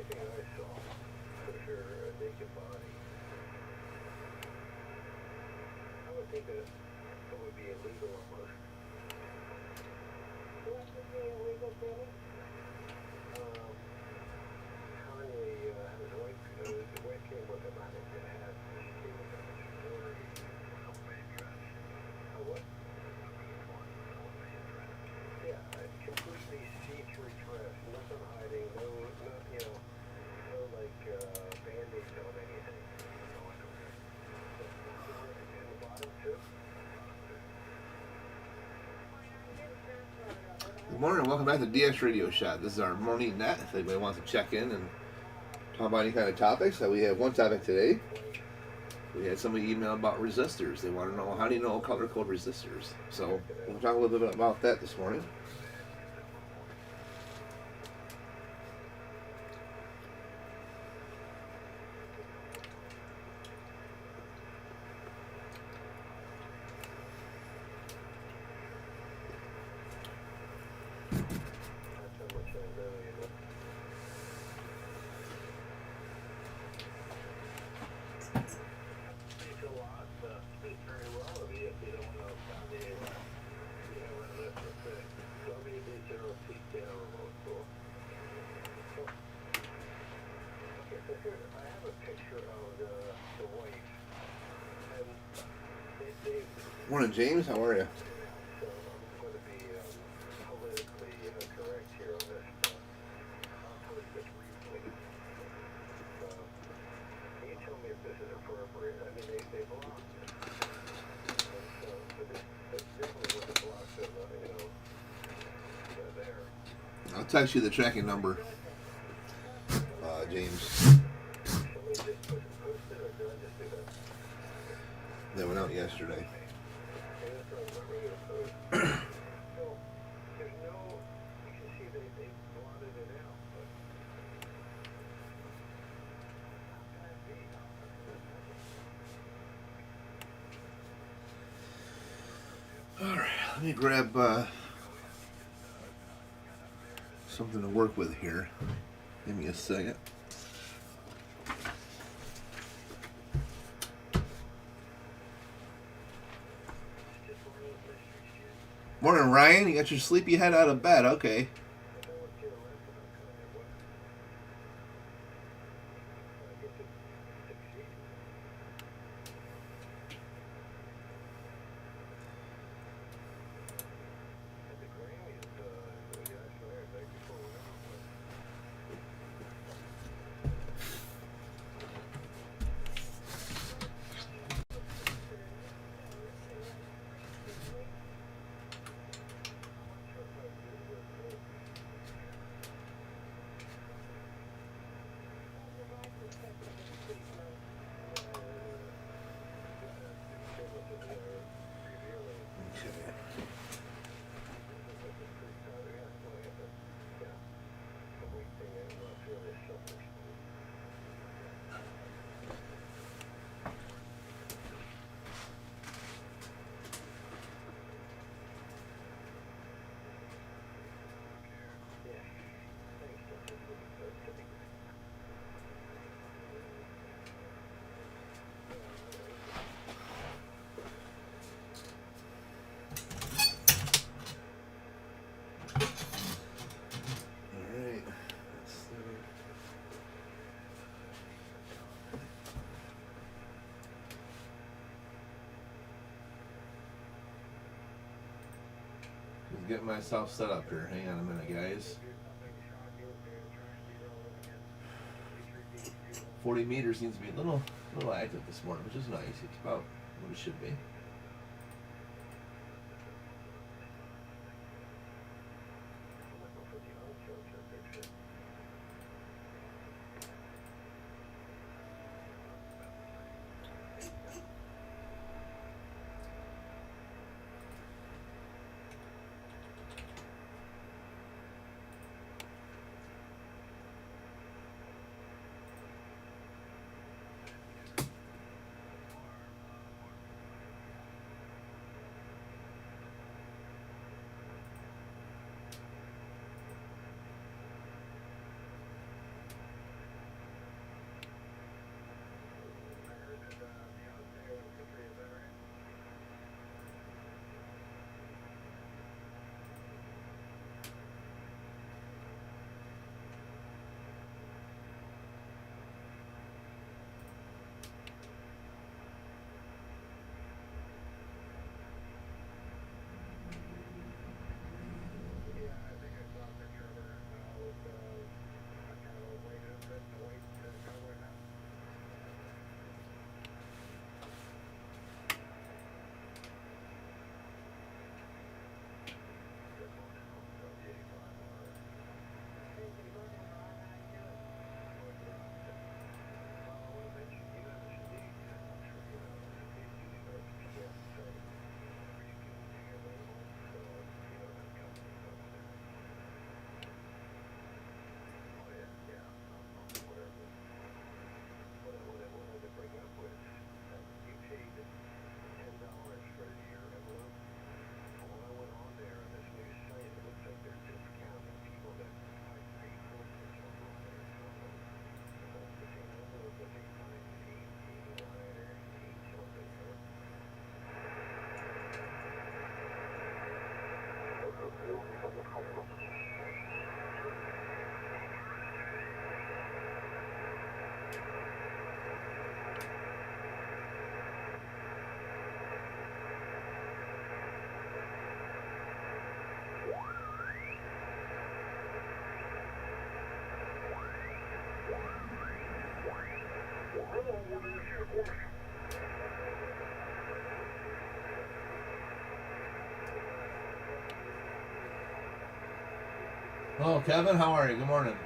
anything I saw was your naked body. I would think that it would be illegal almost. What would be illegal, Billy? Kanye, his wife came with him. I think they had. He was on a story. What? Yeah, completely see-through dress, nothing hiding, no, like band-aids on anything. And the bottom too. Good morning and welcome back to DS Radio Shot. This is our morning net. If anybody wants to check in and talk about any kind of topics, we have one topic today. We had somebody email about resistors. They want to know, how do you know color code resistors? So we'll talk a little bit about that this morning. Morning, James. How are you? So I'm going to be politically correct here on this. I'll put it this briefly. Can you tell me if this is appropriate? I mean, they blocked it. So this definitely wasn't blocked, there. I'll text you the tracking number, James. Somebody just post it, or did I just do that? That went out yesterday. Alright, let me grab something to work with here. Give me a second. Morning, Ryan. You got your sleepy head out of bed. Okay. Getting myself set up here. Hang on a minute, guys. 40 meters seems to be a little active this morning, which is nice. It's about what it should be. Hello, Kevin. How are you? Good morning.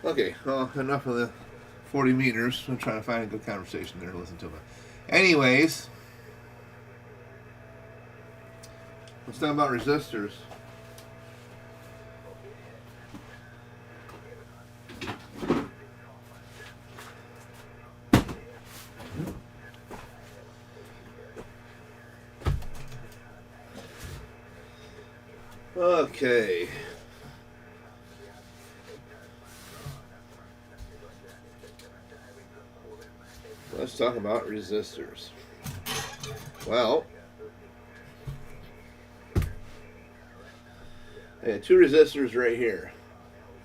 Okay, well, enough of the 40 meters. I'm trying to find a good conversation there to listen to it. Anyways, let's talk about resistors. Okay. Let's talk about resistors. Well, I had two resistors right here.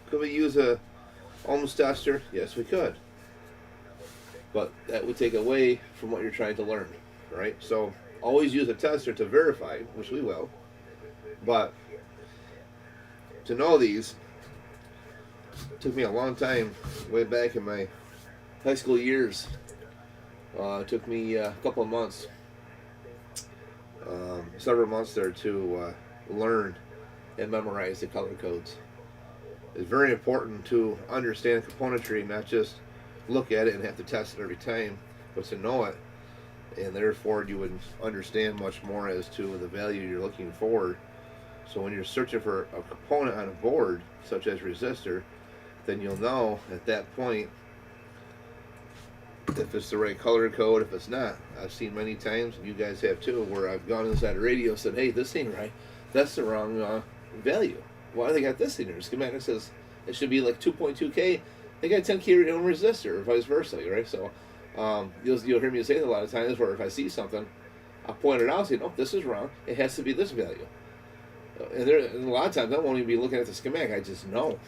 Could we use a ohms tester? Yes, we could. But that would take away from what you're trying to learn, right? So always use a tester to verify, which we will. But to know these took me a long time, way back in my high school years. It took me a couple of months, several months there to learn and memorize the color codes. It's very important to understand componentry, not just look at it and have to test it every time, but to know it, and therefore you would understand much more as to the value you're looking for So when you're searching for a component on a board, such as resistor, then you'll know at that point if it's the right color code, if it's not. I've seen many times, and you guys have too, where I've gone inside a radio and said, hey, this ain't right. That's the wrong value. Why they got this in there? Schematic says it should be like 2.2K. They got 10K on resistor, or vice versa, right? So you'll hear me say it a lot of times where if I see something, I'll point it out and say, no, this is wrong. It has to be this value. And a lot of times I won't even be looking at the schematic. I just know.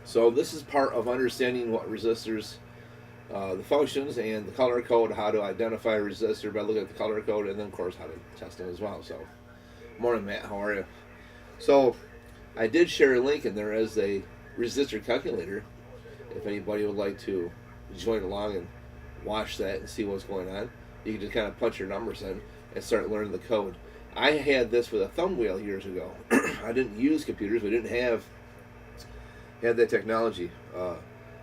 So this is part of understanding what resistors, the functions and the color code, how to identify a resistor by looking at the color code, and then of course how to test them as well. So, morning Matt, how are you? So, I did share a link in there as a resistor calculator. If anybody would like to join along and watch that and see what's going on, you can just kind of punch your numbers in and start learning the code. I had this with a thumb wheel years ago. I didn't use computers. We didn't have that technology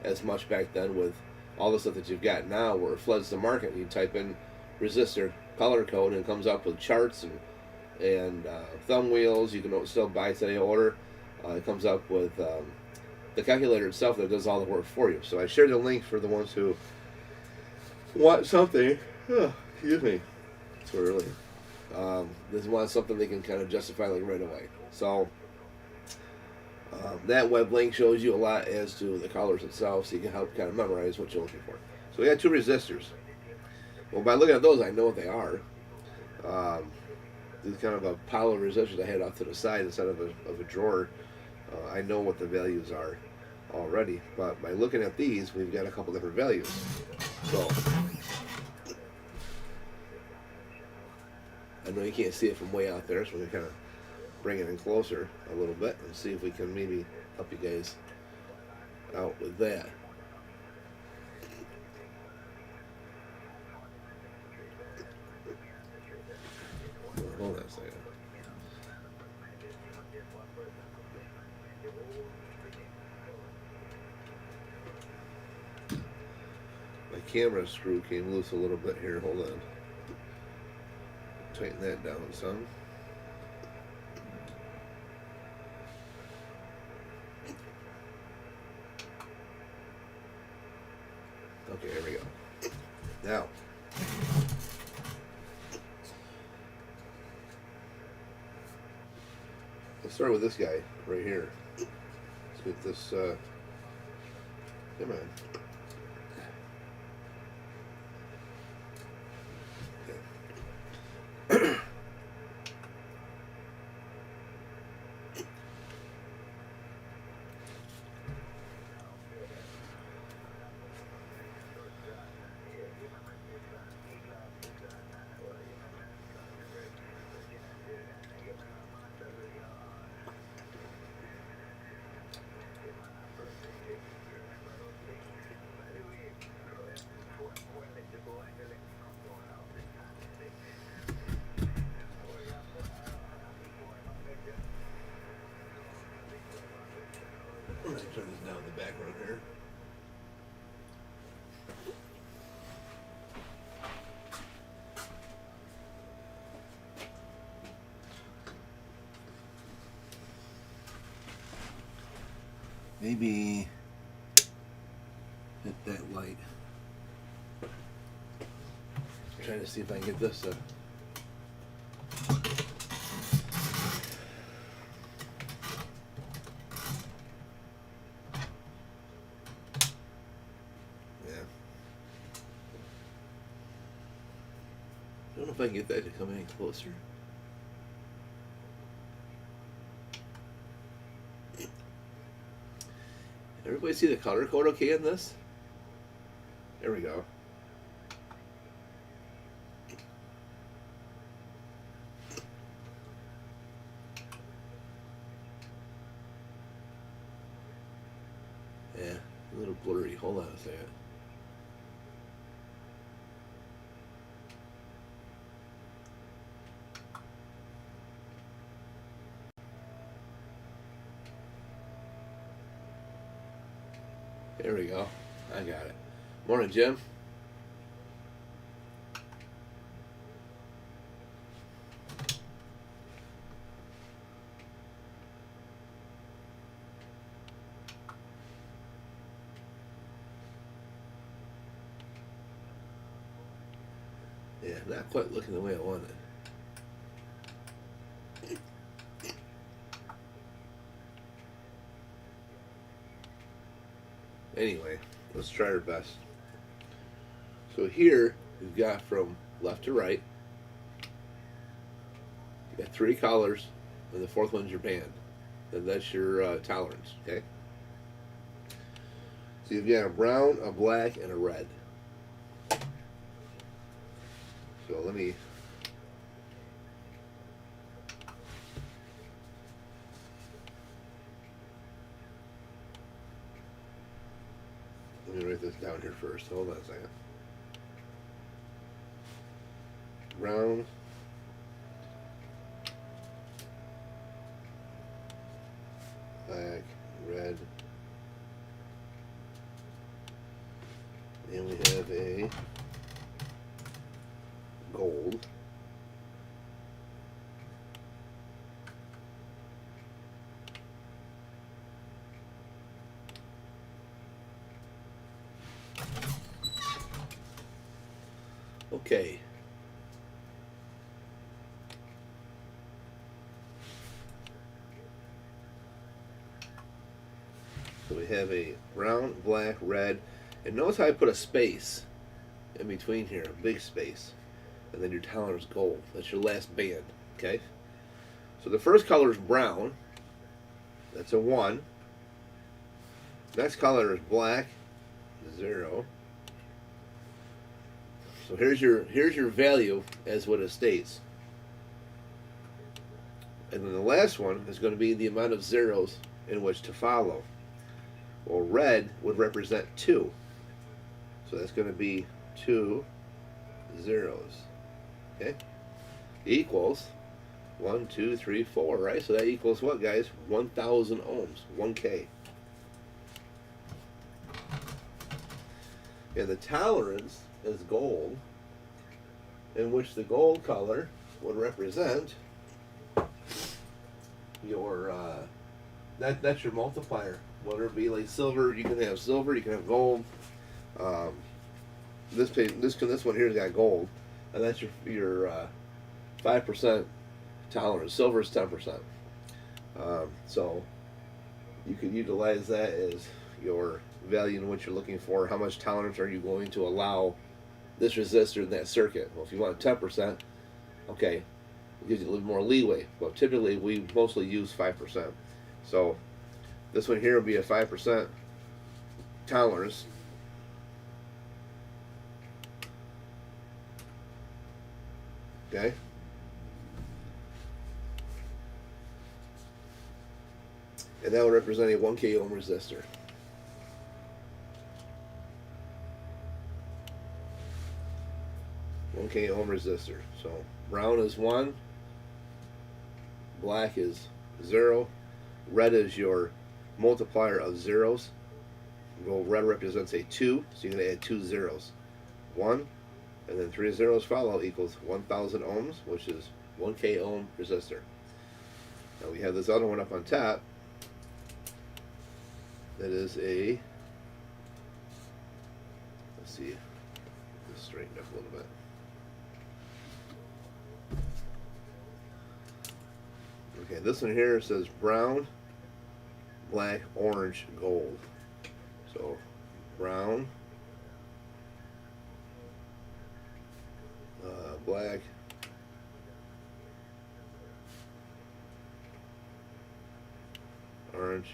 as much back then with all the stuff that you've got now where it floods the market. You type in resistor color code and it comes up with charts and thumb wheels. You can still buy today order. It comes up with the calculator itself that does all the work for you. So I shared the link for the ones who want something. Oh, excuse me. It's too early. They want something they can kind of justify like right away. So that web link shows you a lot as to the colors itself, so you can help kind of memorize what you're looking for. So we got two resistors. Well, by looking at those, I know what they are. These kind of a pile of resistors I had off to the side instead of a drawer. I know what the values are already, but by looking at these, we've got a couple different values. So I know you can't see it from way out there, so we're going to kind of bring it in closer a little bit and see if we can maybe help you guys out with that. Hold on a second. My camera screw came loose a little bit here. Hold on. Tighten that down some. Okay, here we go. Now, let's start with this guy right here. Let's get this, come on. Okay. Let's turn this down in the background here. Maybe hit that light. I'm trying to see if I can get this I don't know if I can get that to come any closer. Everybody see the color code okay in this? There we go. Yeah, a little blurry. Hold on a second. There we go. I got it. Morning, Jim. not quite looking the way I wanted. Anyway, let's try our best. So here we've got from left to right. You got 3 colors, and the 4th one's your band. And that's your tolerance. Okay. So you've got a brown, a black, and a red. So let me write this down here first. Hold on a second. Brown, black, red, and we have a gold. Okay. So we have a brown, black, red, and notice how I put a space in between here, a big space, and then your tolerance gold. That's your last band, okay? So the first color is brown. That's a 1. Next color is black, 0. So here's your value as what it states. And then the last one is going to be the amount of zeros in which to follow. Well, red would represent 2. So that's going to be 2 zeros. Okay? Equals 1, 2, 3, 4, right? So that equals what, guys? 1,000 ohms, 1K. And the tolerance is gold, in which the gold color would represent your that's your multiplier. Whether it be like silver, you can have silver, you can have gold. This one here's got gold, and that's your 5% tolerance. Silver is 10%. So you could utilize that as your value in what you're looking for. How much tolerance are you going to allow this resistor in that circuit? Well, if you want 10%, okay, it gives you a little more leeway. But typically, we mostly use 5%. So this one here will be a 5% tolerance. Okay. And that will represent a 1K ohm resistor. Ohm resistor. So brown is 1, black is 0, red is your multiplier of zeros. Well, red represents a 2, so you're going to add 2 zeros. 1, and then 3 zeros follow equals 1,000 ohms, which is 1K ohm resistor. Now we have this other one up on top. That is a, let's see, let's straighten up a little bit. Okay, this one here says brown, black, orange, gold. So brown, black, orange,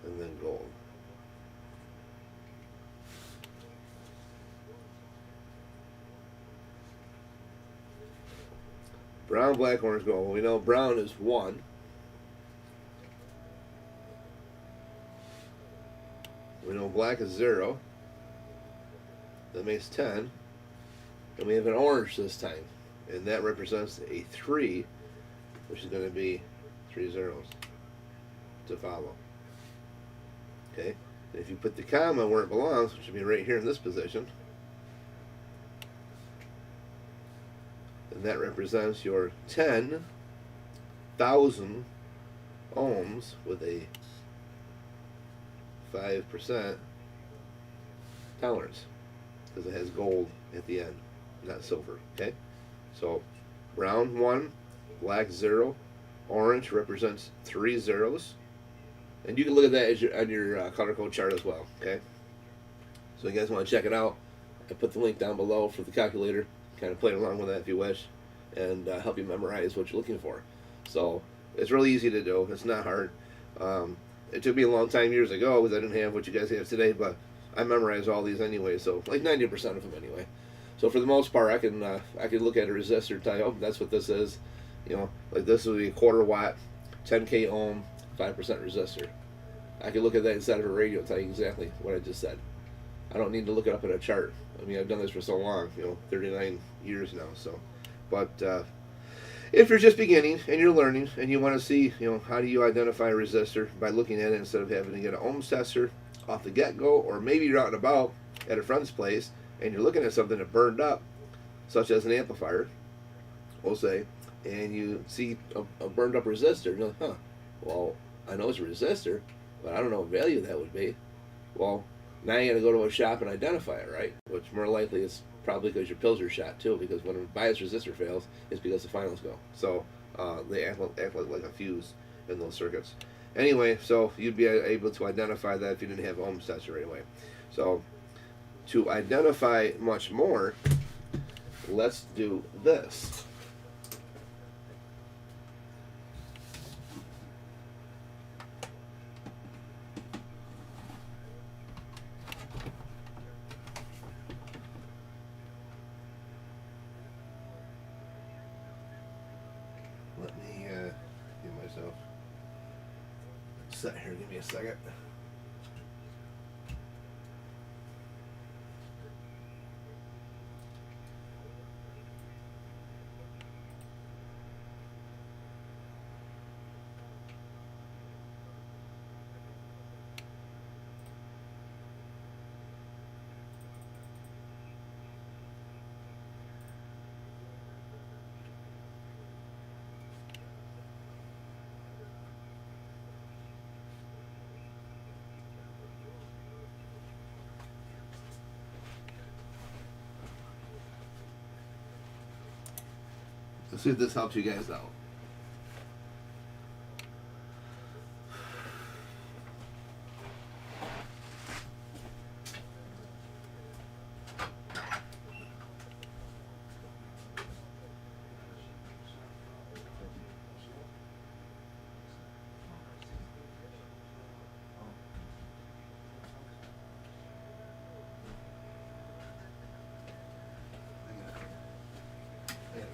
and then gold. Brown, black, orange, gold. Well, we know brown is 1. We know black is 0. That makes 10. And we have an orange this time. And that represents a 3, which is going to be 3 zeros to follow. Okay? And if you put the comma where it belongs, which would be right here in this position, and that represents your 10,000 ohms with a 5% tolerance, because it has gold at the end. not silver. Okay, so brown 1, black 0, orange represents 3 zeros, and you can look at that as on your color code chart as well. Okay, so you guys want to check it out, I put the link down below for the calculator. Kind of play along with that if you wish, and help you memorize what you're looking for. So it's really easy to do. It's not hard. It took me a long time years ago because I didn't have what you guys have today, but I memorized all these anyway. So like 90% of them anyway. So for the most part, I can look at a resistor and tell you, oh, that's what this is. You know, like this would be a quarter watt, 10k ohm, 5% resistor. I can look at that inside of a radio and tell you exactly what I just said. I don't need to look it up in a chart. I mean, I've done this for so long, 39 years now. So, but if you're just beginning and you're learning and you want to see, how do you identify a resistor by looking at it instead of having to get an ohms tester off the get-go, or maybe you're out and about at a friend's place and you're looking at something that burned up, such as an amplifier, we'll say, and you see a burned up resistor, and you're like, huh, well, I know it's a resistor, but I don't know what value that would be. Well, now you got to go to a shop and identify it, right? Which more likely is probably because your pills are shot too, because when a bias resistor fails, it's because the finals go. So they act like a fuse in those circuits. Anyway, so you'd be able to identify that if you didn't have an ohms tester right away. So to identify much more, let's do this. Let me give myself a set here. Give me a second. Let's see if this helps you guys out.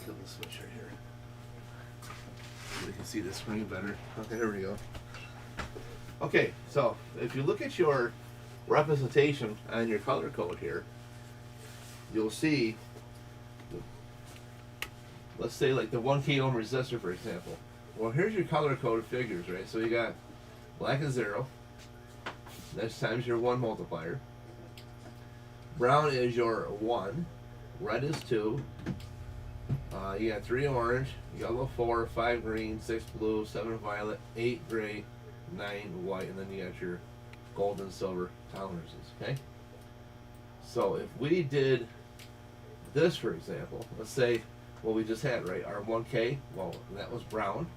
Kill the switch right here so we can see the screen better. Okay, there we go. Okay, so if you look at your representation on your color code here, you'll see, let's say like the 1k ohm resistor, for example. Well, here's your color code figures, right? So you got black is 0, next times your 1 multiplier, brown is your 1, red is 2, you got 3 orange, yellow 4, 5 green, 6 blue, 7 violet, 8 gray, 9 white, and then you got your gold and silver tolerances, okay? So if we did this, for example, let's say what we just had, right? Our 1K, well, that was brown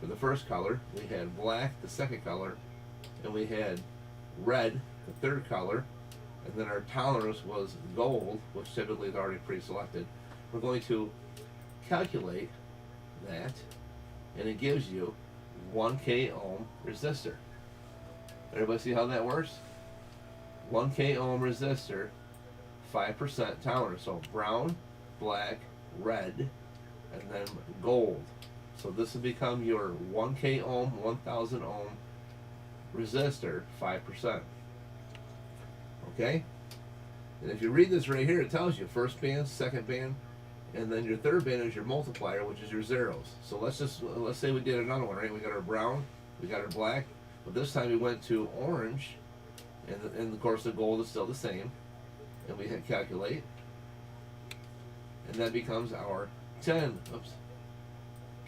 for the first color. We had black, the second color, and we had red, the third color, and then our tolerance was gold, which typically is already pre-selected. We're going to calculate that, and it gives you 1k ohm resistor. Everybody see how that works? 1k ohm resistor, 5% tolerance. So brown, black, red, and then gold. So this will become your 1k ohm, 1000 ohm resistor, 5%. Okay? And if you read this right here, it tells you first band, second band, and then your third band is your multiplier, which is your zeros. So let's say we did another one, right? We got our brown, we got our black, but this time we went to orange, and of course the gold is still the same, and we hit calculate, and that becomes our 10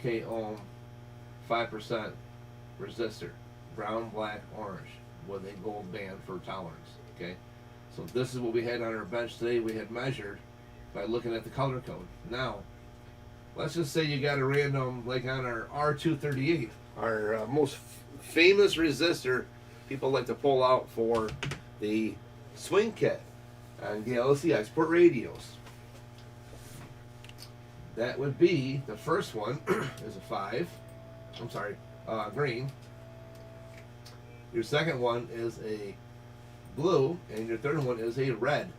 k ohm 5% resistor, brown, black, orange, with a gold band for tolerance. Okay, so this is what we had on our bench today. We had measured by looking at the color code. Now, let's just say you got a random, like on our R238, our most famous resistor people like to pull out for the swing kit on Galaxy Export radios. That would be, the first one is a 5. I'm sorry, green. Your second one is a blue, and your third one is a red.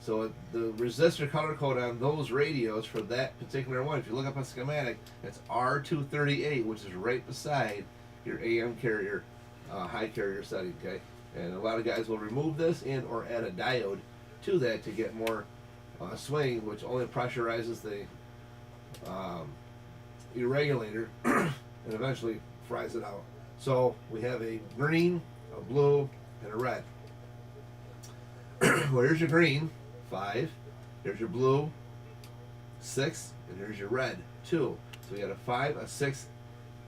So the resistor color code on those radios for that particular one, if you look up a schematic, it's R238, which is right beside your AM carrier, high carrier setting, okay? And a lot of guys will remove this and or add a diode to that to get more swing, which only pressurizes the your regulator and eventually fries it out. So we have a green, a blue, and a red. Well, here's your green, 5. Here's your blue, 6, and here's your red, 2. So we got a 5, a 6,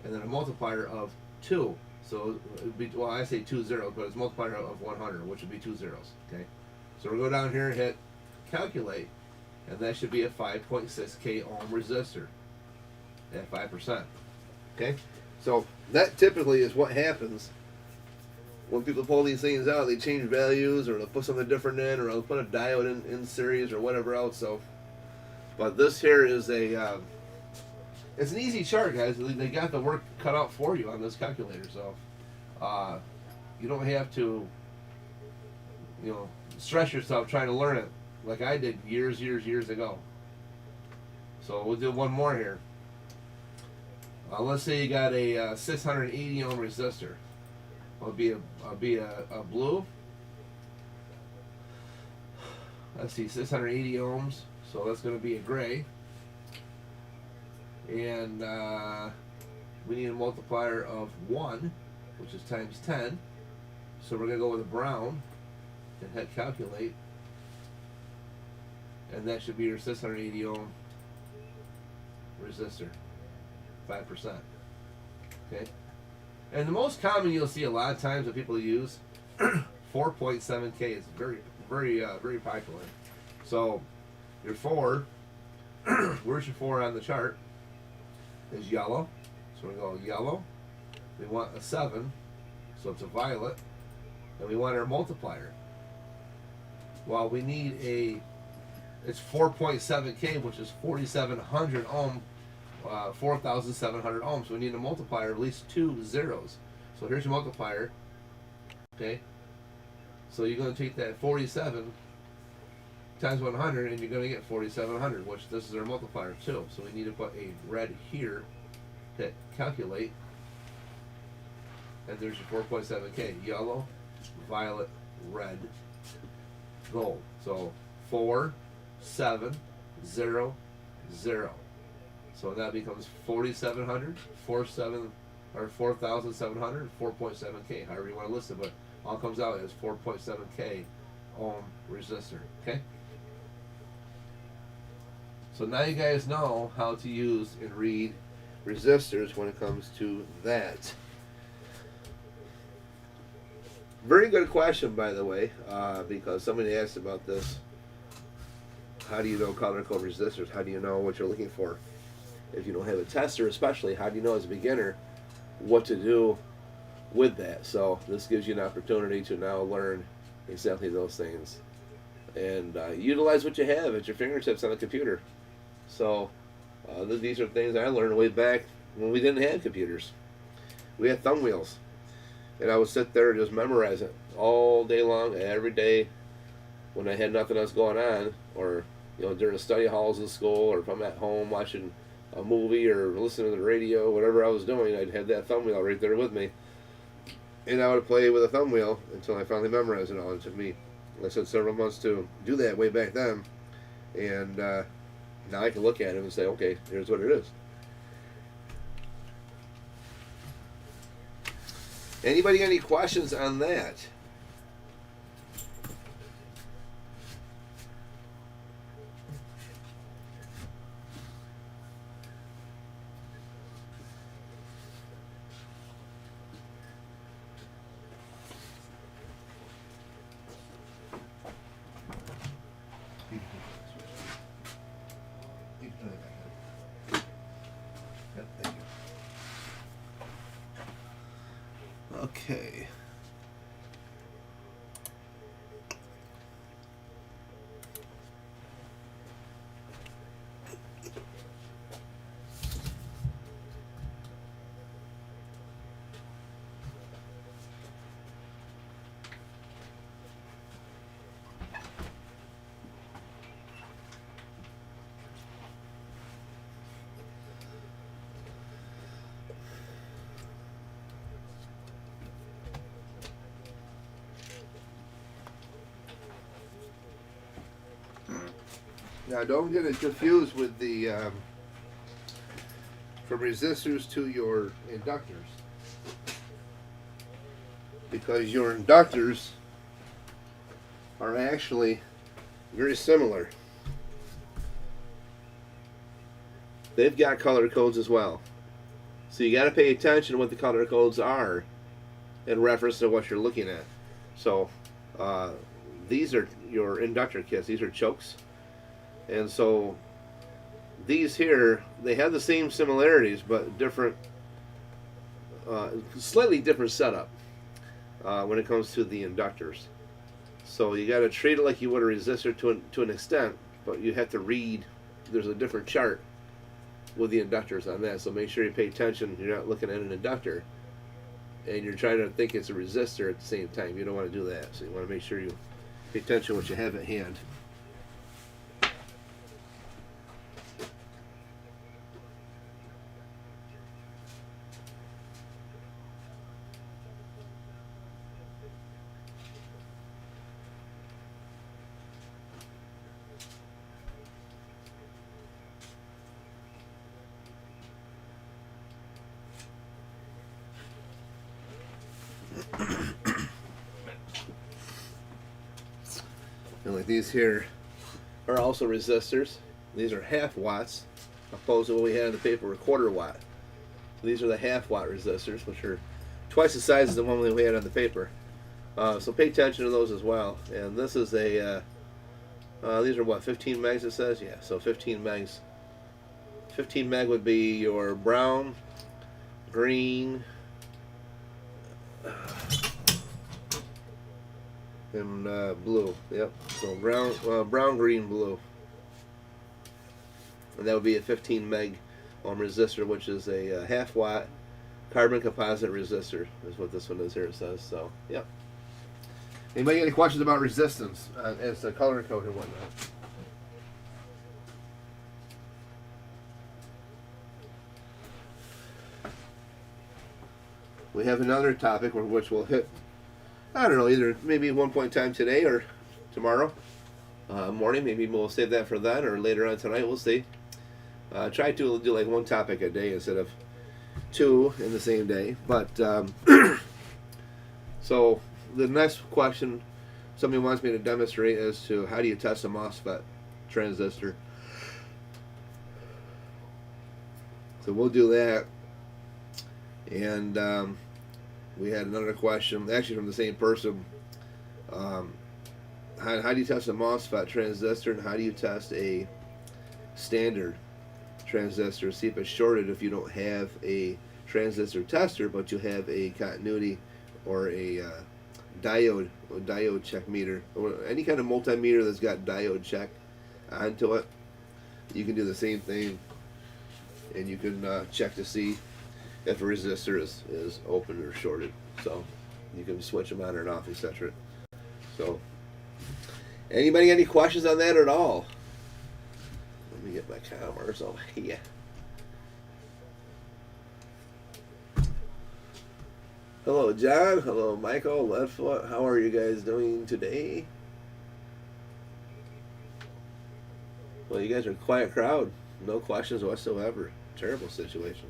and then a multiplier of 2. So it would be, well, I say 2 zeros, but it's a multiplier of 100, which would be 2 zeros. Okay. So we'll go down here and hit calculate, and that should be a 5.6K ohm resistor at 5%. Okay. So that typically is what happens when people pull these things out. They change values, or they'll put something different in, or they'll put a diode in series, or whatever else. So, but this here is a it's an easy chart, guys. They got the work cut out for you on this calculator, so you don't have to, stress yourself trying to learn it like I did years ago. So we'll do one more here. Let's say you got a 680 ohm resistor. It'll be a blue. Let's see, 680 ohms. So that's going to be a gray. And we need a multiplier of 1, which is times 10. So we're going to go with a brown and hit calculate. And that should be your 680 ohm resistor, 5%. Okay. And the most common you'll see a lot of times that people use 4.7K is very popular. So your 4, where's your 4 on the chart? Is yellow. So we go yellow. We want a 7, so it's a violet. And we want our multiplier. Well, we need it's 4.7K, which is 4,700 ohm, 4,700 ohms. So we need a multiplier of at least 2 zeros. So here's your multiplier. Okay. So you're going to take that 47 times 100, and you're going to get 4,700, which this is our multiplier too. So we need to put a red here, hit calculate, and there's your 4.7K. Yellow, violet, red, gold. So 4, 7, 0, 0. So that becomes 4,700, 4,700, 4.7K, however you want to list it, but all comes out as 4.7K ohm resistor. Okay. So now you guys know how to use and read resistors when it comes to that. Very good question, by the way, because somebody asked about this. How do you know color code resistors? How do you know what you're looking for? If you don't have a tester, especially, how do you know as a beginner what to do with that? So this gives you an opportunity to now learn exactly those things and utilize what you have at your fingertips on a computer. So these are things I learned way back when we didn't have computers. We had thumb wheels, and I would sit there and just memorize it all day long, every day, when I had nothing else going on, or during the study halls in school, or if I'm at home watching a movie or listening to the radio, whatever I was doing, I'd have that thumb wheel right there with me, and I would play with a thumb wheel until I finally memorized it all. It took me, like I said, several months to do that way back then, and now I can look at it and say, okay, here's what it is. Anybody got any questions on that? Okay. Now, don't get it confused with the from resistors to your inductors, because your inductors are actually very similar. They've got color codes as well, so you got to pay attention to what the color codes are in reference to what you're looking at. So these are your inductor kits. These are chokes. And so these here, they have the same similarities, but different, slightly different setup when it comes to the inductors. So you got to treat it like you would a resistor to an extent, but you have to read. There's a different chart with the inductors on that. So make sure you pay attention. You're not looking at an inductor and you're trying to think it's a resistor at the same time. You don't want to do that. So you want to make sure you pay attention to what you have at hand. And like these here are also resistors. These are half watts, opposed to what we had in the paper, a quarter watt. So these are the half watt resistors, which are twice the size as the one we had on the paper. So pay attention to those as well. And this is a, these are what, 15 megs it says? Yeah, so 15 megs. 15 meg would be your brown, green, and blue. Yep. So brown, green, blue, and that would be a 15 meg resistor, which is a half watt carbon composite resistor. Is what this one is here. It says. So, yep. Anybody got any questions about resistance as the color code and whatnot? We have another topic which we'll hit. I don't know, either maybe at one point in time today or tomorrow morning. Maybe we'll save that for then or later on tonight. We'll see. Try to do like one topic a day instead of two in the same day. But so the next question somebody wants me to demonstrate as to how do you test a MOSFET transistor. So we'll do that. And we had another question, actually from the same person. How do you test a MOSFET transistor, and how do you test a standard transistor? See if it's shorted if you don't have a transistor tester, but you have a continuity or a diode check meter, or any kind of multimeter that's got diode check onto it. You can do the same thing, and you can check to see if a resistor is open or shorted. So you can switch them on and off, etc. So anybody got any questions on that at all? Let me get my cameras over here. Hello John, hello Michael, Leadfoot. How are you guys doing today? Well, you guys are a quiet crowd. No questions whatsoever. Terrible situation.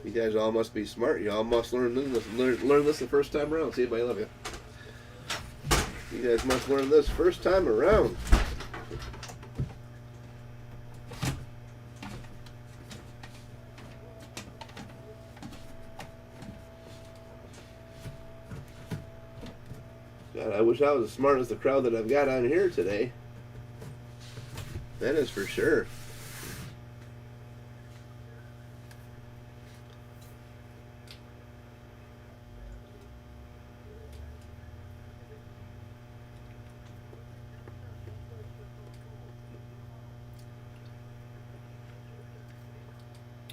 You guys all must be smart. You all must learn this the first time around. See if I love you. You guys must learn this first time around. God, I wish I was as smart as the crowd that I've got on here today. That is for sure.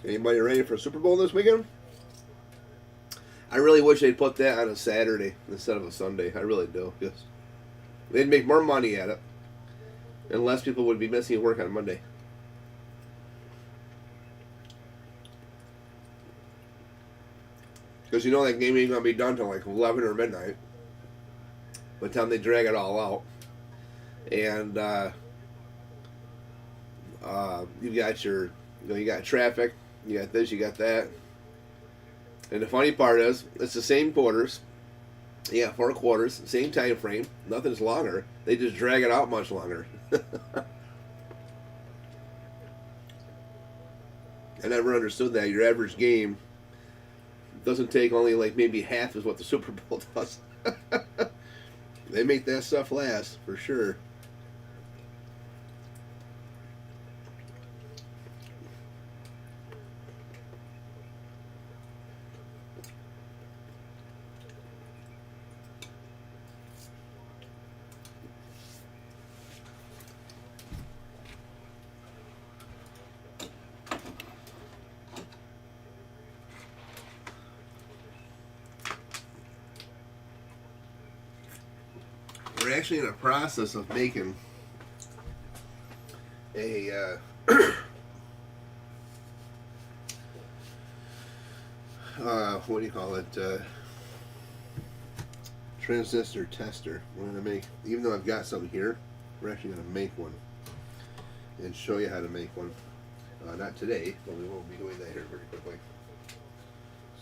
Anybody ready for Super Bowl this weekend? I really wish they'd put that on a Saturday instead of a Sunday. I really do. Yes. They'd make more money at it, and less people would be missing work on Monday. Because you know that game ain't going to be done till like 11 or midnight by the time they drag it all out. And you got your, you got traffic, you got this, you got that. And the funny part is, it's the same quarters. You got 4 quarters, same time frame. Nothing's longer. They just drag it out much longer. I never understood that. Your average game doesn't take only like maybe half is what the Super Bowl does. They make that stuff last for sure. We're actually in a process of making a what do you call it? Transistor tester. We're gonna make, even though I've got some here, we're actually gonna make one and show you how to make one. Not today, but we will be doing that here very quickly.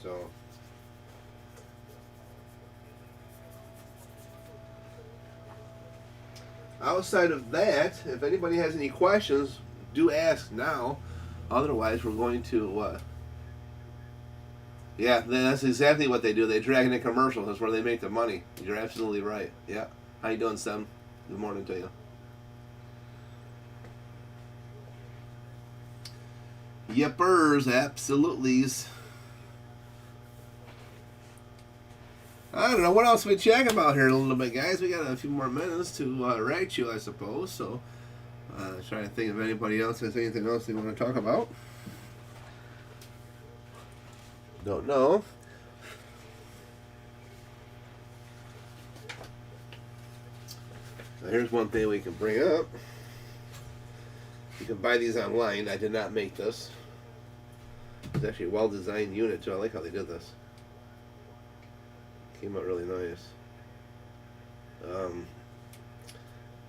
So. Outside of that, if anybody has any questions, do ask now. Otherwise, we're going to. Yeah, that's exactly what they do. They drag in a commercial. That's where they make the money. You're absolutely right. Yeah. How you doing, Sam? Good morning to you. Yepers, absolutely's. I don't know what else we chat about here a little bit, guys. We got a few more minutes to write you, I suppose. So, trying to think if anybody else has anything else they want to talk about. Don't know. So here's one thing we can bring up. You can buy these online. I did not make this. It's actually a well-designed unit too. I like how they did this. Came out really nice.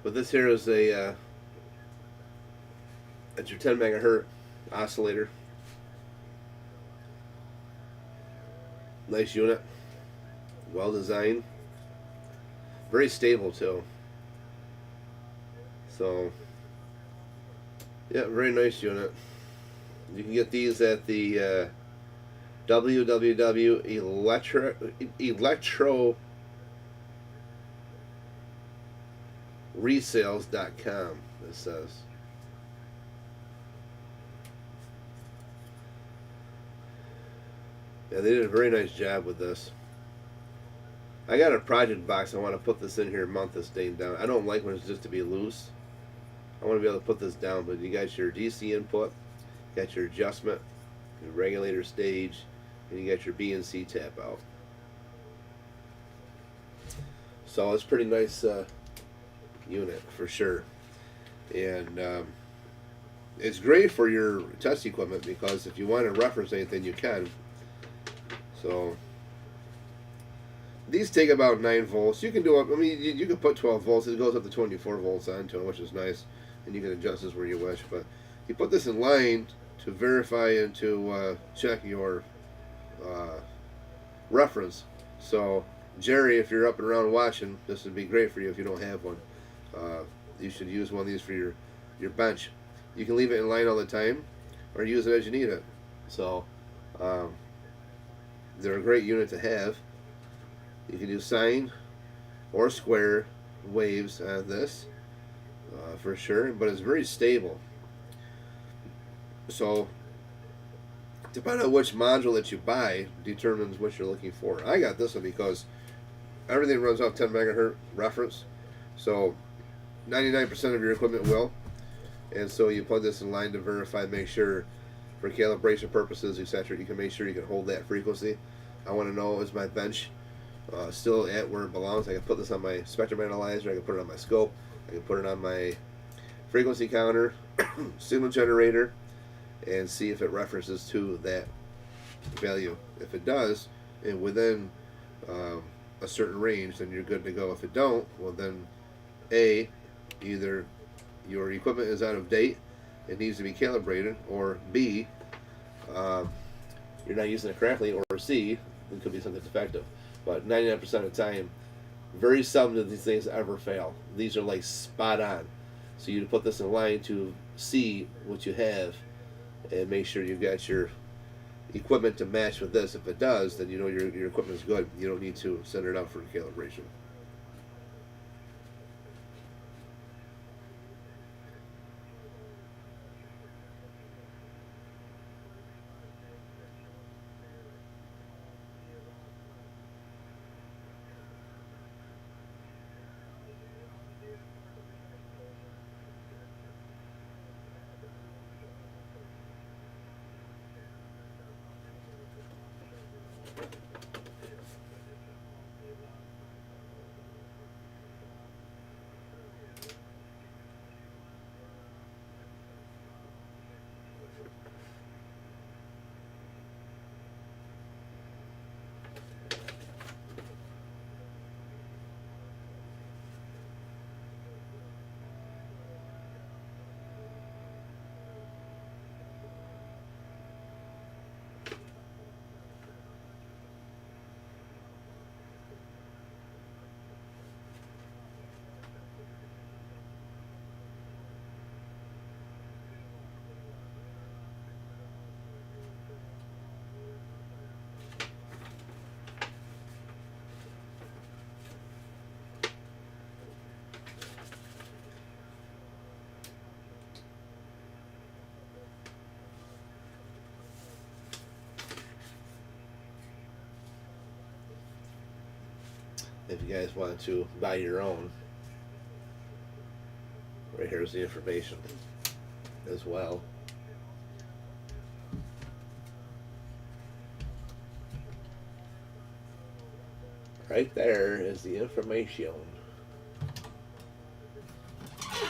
But this here is a it's your 10 megahertz oscillator. Nice unit. Well designed. Very stable too. So yeah, very nice unit. You can get these at the www.electroresales.com, it says. Yeah, they did a very nice job with this. I got a project box. I want to put this in here, mount this thing down. I don't like when it's just to be loose. I want to be able to put this down, but you got your DC input, got your adjustment, your regulator stage, and you got your BNC tap out. So it's a pretty nice unit for sure. And it's great for your test equipment because if you want to reference anything, you can. So these take about 9 volts. You can do up. I mean, you can put 12 volts. It goes up to 24 volts onto it, which is nice, and you can adjust this where you wish. But you put this in line to verify and to check your reference. So Jerry, if you're up and around watching, this would be great for you if you don't have one. You should use one of these for your bench. You can leave it in line all the time or use it as you need it. So they're a great unit to have. You can do sine or square waves on this for sure, but it's very stable. So depending on which module that you buy determines what you're looking for. I got this one because everything runs off 10 megahertz reference, so 99% of your equipment will, and so you plug this in line to verify, make sure for calibration purposes, etc. You can make sure you can hold that frequency. I want to know, is my bench still at where it belongs? I can put this on my spectrum analyzer, I can put it on my scope, I can put it on my frequency counter, signal generator, and see if it references to that value. If it does, and within a certain range, then you're good to go. If it don't, well then A, either your equipment is out of date, it needs to be calibrated, or B, you're not using it correctly, or C, it could be something defective. But 99% of the time, very seldom do these things ever fail. These are like spot on. So you put this in line to see what you have and make sure you've got your equipment to match with this. If it does, then you know your equipment is good. You don't need to send it out for calibration. If you guys want to buy your own, right here's the information as well. Right there is the information. Get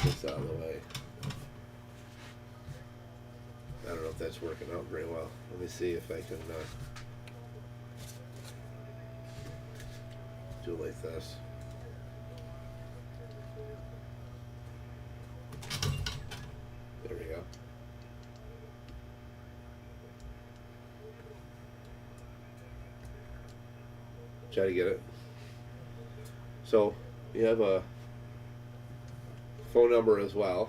this out of the way. I don't know if that's working out very well. Let me see if I can do it like this. There we go. Try to get it. So you have a phone number as well.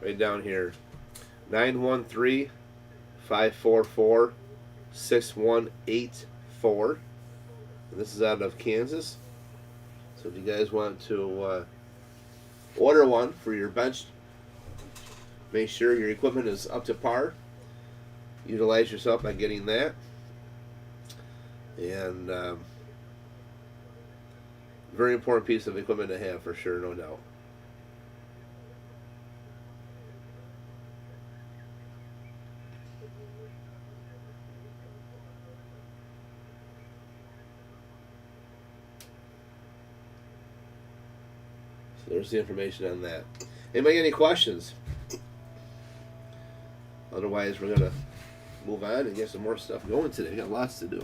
Right down here. 913-544-6184. And this is out of Kansas. So if you guys want to order one for your bench, make sure your equipment is up to par. Utilize yourself by getting that. And very important piece of equipment to have for sure, no doubt. So there's the information on that. Anybody got any questions? Otherwise, we're going to move on and get some more stuff going today. We got lots to do.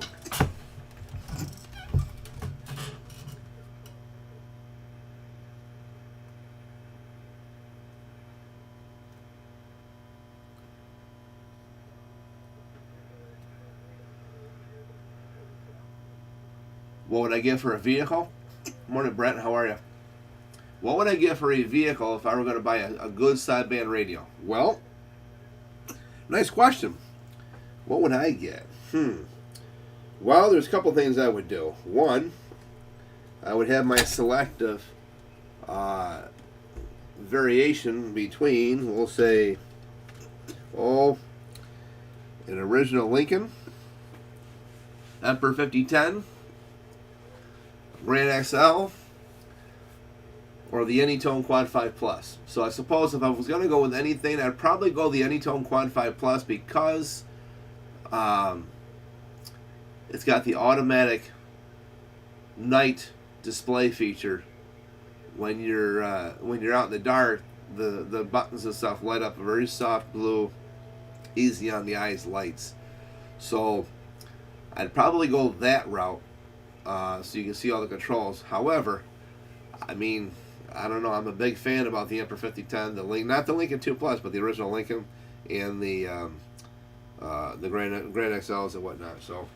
What would I give for a vehicle? Morning, Brent. How are you? What would I give for a vehicle if I were going to buy a good sideband radio? Well, nice question. What would I get? Well, there's a couple things I would do. One, I would have my selective variation between, we'll say, an original Lincoln, Emperor 5010, Grand XL, or the Anytone Quad 5 Plus. So I suppose if I was going to go with anything, I'd probably go the Anytone Quad 5 Plus because it's got the automatic night display feature. When you're out in the dark, the buttons and stuff light up a very soft blue, easy on the eyes lights. So I'd probably go that route, so you can see all the controls. However, I mean, I don't know. I'm a big fan about the Emperor 5010, not the Lincoln 2 Plus, but the original Lincoln and the Grand XLs and whatnot. So.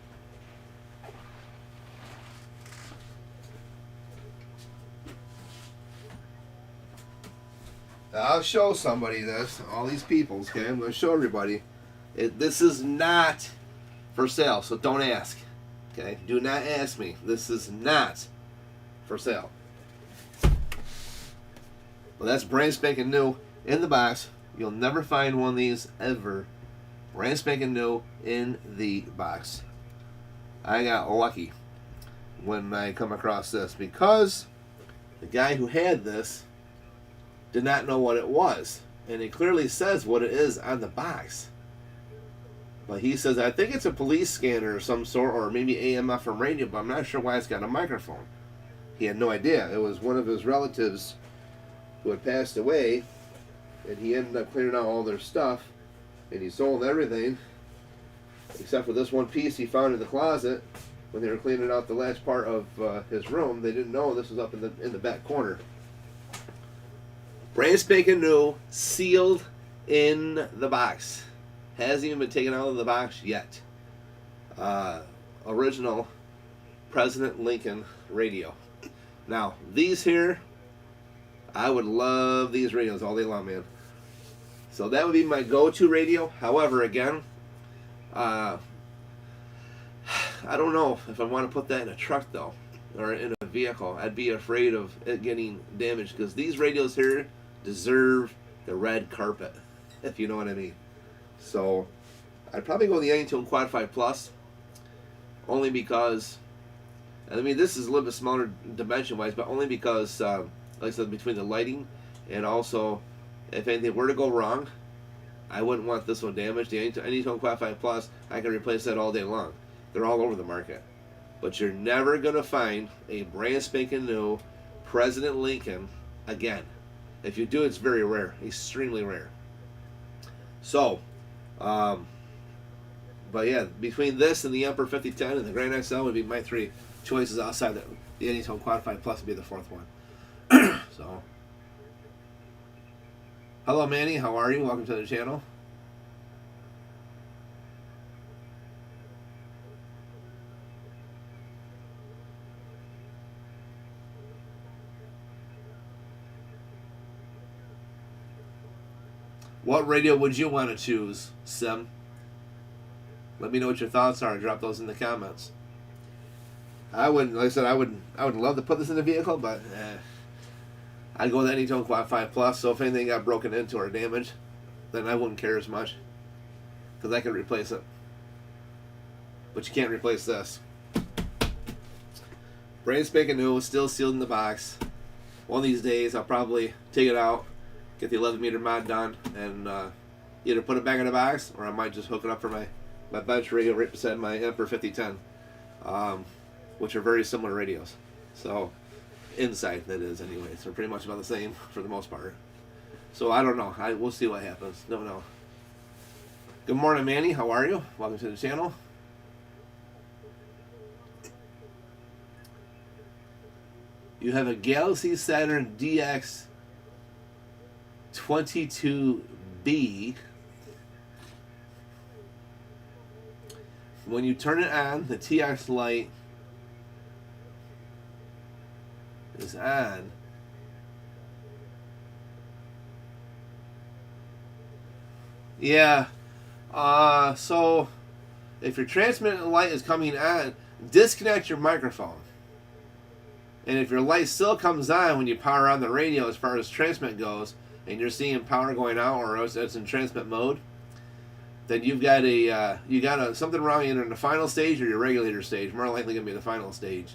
I'll show somebody this, all these people, okay? I'm going to show everybody. This is not for sale, so don't ask, okay? Do not ask me. This is not for sale. Well, that's brand spanking new in the box. You'll never find one of these ever. Brand spanking new in the box. I got lucky when I come across this because the guy who had this did not know what it was, and it clearly says what it is on the box. But he says, I think it's a police scanner of some sort, or maybe AM/FM radio, but I'm not sure why it's got a microphone. He had no idea. It was one of his relatives who had passed away, and he ended up clearing out all their stuff, and he sold everything except for this one piece he found in the closet when they were cleaning out the last part of his room. They didn't know this was up in the back corner. Brand spanking new, sealed in the box. Hasn't even been taken out of the box yet. Original President Lincoln radio. Now, these here, I would love these radios all day long, man. So that would be my go-to radio. However, again, I don't know if I want to put that in a truck, though, or in a vehicle. I'd be afraid of it getting damaged, because these radios here deserve the red carpet, if you know what I mean. So I'd probably go with the Anytone Quad 5 Plus, only because, I mean, this is a little bit smaller dimension wise, but only because like I said, between the lighting and also if anything were to go wrong, I wouldn't want this one damaged. The Anytone Quad 5 Plus, I can replace that all day long. They're all over the market, but you're never gonna find a brand spanking new President Lincoln again. If you do, it's very rare, extremely rare. So, but yeah, between this and the Emperor 5010 and the Grand XL would be my three choices. Outside the Anytone Quad 5 Plus would be the fourth one. So, hello Manny, how are you? Welcome to the channel. What radio would you want to choose, Sim? Let me know what your thoughts are. Drop those in the comments. I would, like I said, I would love to put this in the vehicle, but I'd go with Anytone Quad 5 Plus. So if anything got broken into or damaged, then I wouldn't care as much, because I could replace it. But you can't replace this. Brand spanking new, still sealed in the box. One of these days, I'll probably take it out, get the 11-meter mod done, and either put it back in the box, or I might just hook it up for my bench radio right beside my Emperor 5010, which are very similar radios. So, inside, that is, anyways. They're pretty much about the same for the most part. So, I don't know. We'll see what happens. Don't know. Good morning, Manny. How are you? Welcome to the channel. You have a Galaxy Saturn DX 22B. When you turn it on, the TX light is on. Yeah. So if your transmitting light is coming on, disconnect your microphone. And if your light still comes on when you power on the radio as far as transmit goes, and you're seeing power going out, or it's in transmit mode, then you've got something wrong either in the final stage or your regulator stage. More likely going to be the final stage.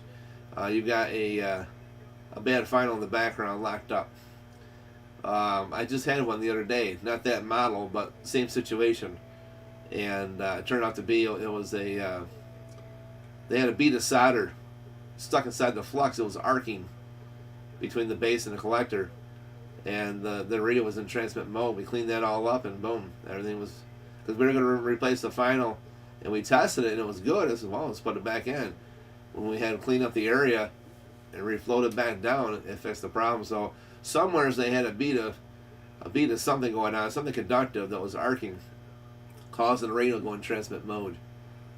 You've got a a bad final in the background locked up. I just had one the other day, not that model, but same situation, and it turned out to be it was a they had a bead of solder stuck inside the flux. It was arcing between the base and the collector, and the radio was in transmit mode. We cleaned that all up, and boom, everything was, because we were going to replace the final, and we tested it and it was good. I said, well, let's put it back in. When we had to clean up the area and refloat it back down, it fixed the problem. So somewheres they had a bead of something going on, something conductive that was arcing, causing the radio to go in transmit mode.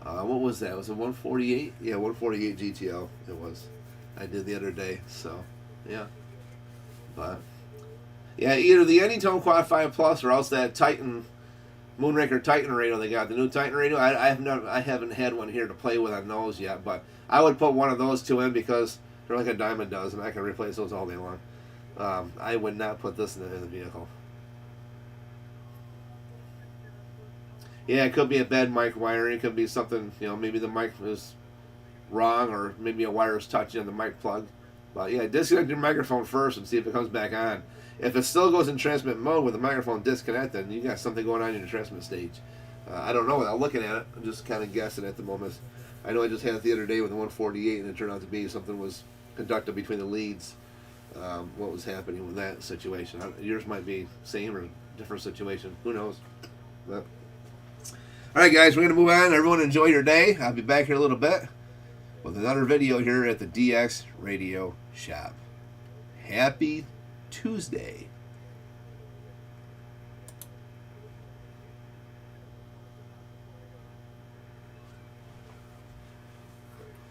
What was that? Was it 148? Yeah, 148 GTL it was. I did the other day. So, yeah. But, yeah, either the Anytone Quad 5 Plus or else that Titan, Moonraker Titan radio they got. The new Titan radio, I haven't had one here to play with on those yet, but I would put one of those two in because they're like a dime a dozen. I can replace those all day long. I would not put this in the vehicle. Yeah, it could be a bad mic wiring. It could be something, maybe the mic is wrong, or maybe a wire is touching on the mic plug. But yeah, disconnect your microphone first and see if it comes back on. If it still goes in transmit mode with the microphone disconnected, you got something going on in your transmit stage. I don't know without looking at it. I'm just kind of guessing at the moment. I know I just had it the other day with the 148, and it turned out to be something was conducted between the leads. What was happening with that situation? Yours might be same or different situation. Who knows? But all right, guys, we're going to move on. Everyone enjoy your day. I'll be back here in a little bit with another video here at the DX Radio Shop. Happy Tuesday.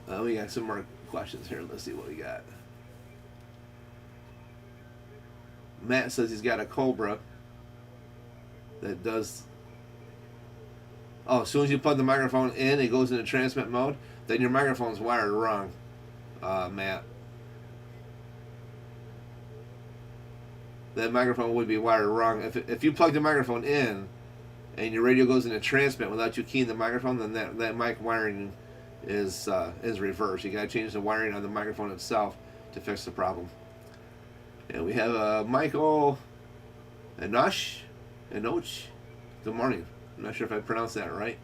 We got some more questions here. Let's see what we got. Matt says he's got a Cobra that does... Oh, as soon as you plug the microphone in, it goes into transmit mode. Then your microphone's wired wrong, Matt. That microphone would be wired wrong. If you plug the microphone in and your radio goes into transmit without you keying the microphone, then that mic wiring is reversed. You got to change the wiring on the microphone itself to fix the problem. And we have Michael Enoch. Good morning. I'm not sure if I pronounced that right.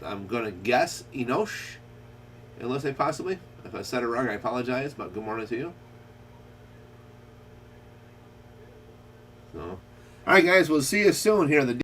I'm going to guess Enoch, unless I possibly. If I said it wrong, I apologize, but good morning to you. So, all right, guys, we'll see you soon here in the